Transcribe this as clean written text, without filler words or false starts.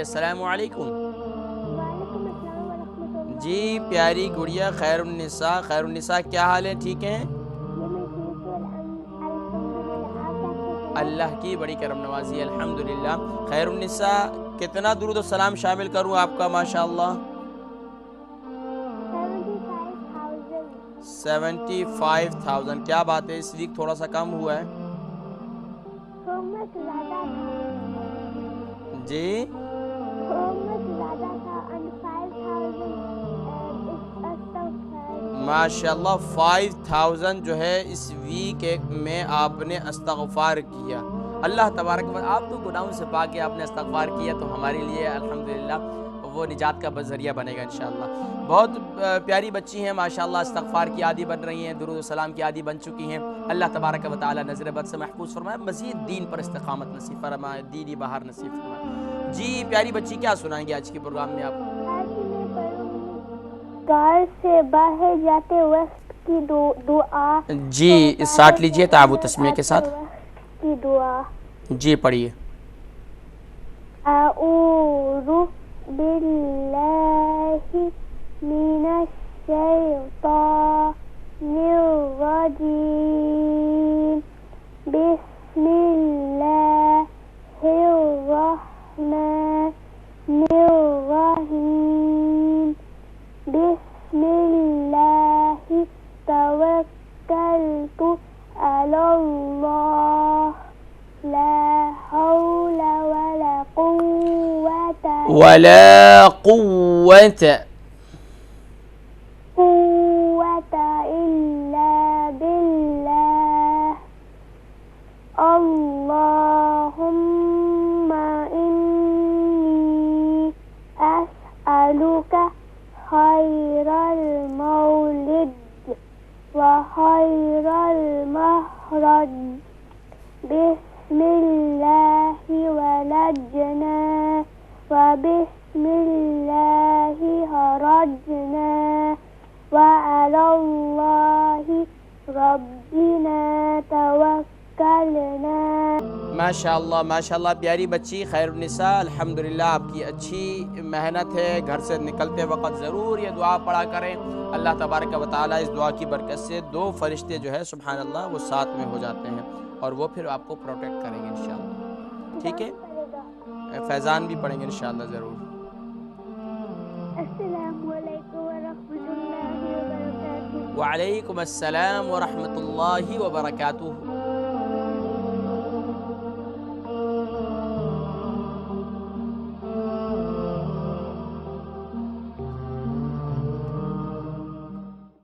अस्सलामु अलैकुम। वालेकुम अस्सलाम व रहमतुल्लाह। जी प्यारी गुड़िया खैरुन्निसा क्या हाल है, ठीक हैं? ये मैं ठीक हूँ अल्हम्दुलिल्लाह। आप कैसे हैं? अल्लाह की बड़ी करम नवाजी अल्हम्दुलिल्लाह। खैरुन्निसा कितना दुरूद और सलाम शामिल करूँ आपका माशाअल्लाह? 75,000। 75,000। क्या बात है, इस वीक थोड़ा सा कम हुआ है होमवर्क ज़्यादा था जी। होमवर्क ज़्यादा था and 5,000 is astaghfar। माशाल्लाह 5,000 जो है इस वीक में आपने इस्तग़फ़ार किया। अल्लाह तबारक व आप तो गुनाहों से पाक है, आपने इस्तग़फ़ार किया तो हमारे लिए अल्हम्दुलिल्लाह वो निजात का ज़रिया बनेगा इंशाअल्लाह। बहुत प्यारी बच्ची हैं माशाल्लाह, इस्तग़फ़ार की आदी बन रही हैं, दुरूद व सलाम की आदी बन चुकी हैं। अल्लाह तबारक व तआला नज़र बद से महफूज़ फरमाए, मज़ीद दीन पर इस्तिक़ामत नसीब फरमाए, दीनी बहार नसीब फरमाए। जी प्यारी बच्ची क्या सुनाएंगे आज के प्रोग्राम में आप? आज मैं पढ़ूंगी घर से बाहर जाते वक्त की दुआ। जी तो साठ बाहर लीजिए से ताबू अंदर तस्मीह के आते साथ। वक्त की दुआ। जी पढ़िए। अऊज़ु बिल्लाहि मिनश शैतानिर रजीम। बिस्मिल्लाहिर रहमानिर रहीम। बिस्मिल्लाहि तवक्कलतु अलल्लाह ला हौला वला कुव्वता इल्ला बिल्लाह। अल्लाहुम्मा इन्नी अस्अलुका खैरल मौलिद व खैरल महरज। बिस्मिल्लाहि वलजना व बिस्मिल्लाहि खरजना व अलल्लाहि रब्बिना तवक्कलना। माशाअल्लाह माशाअल्लाह प्यारी बच्ची खैरुन्निसा अल्हम्दुलिल्लाह, आपकी अच्छी मेहनत है। घर से निकलते वक्त ज़रूर ये दुआ पढ़ा करें। अल्लाह तबारक व तआला इस दुआ की बरकत से 2 फरिश्ते जो है सुभान अल्लाह वो साथ में हो जाते हैं और वो फिर आपको प्रोटेक्ट करेंगे इंशाअल्लाह। ठीक है, फैज़ान भी पढ़ेंगे इंशाअल्लाह ज़रूर। अस्सलामु अलैकुम व रहमतुल्लाहि व बरकातुहू। वालेकुम अस्सलाम व रहमतुल्लाहि व बरकातुहू।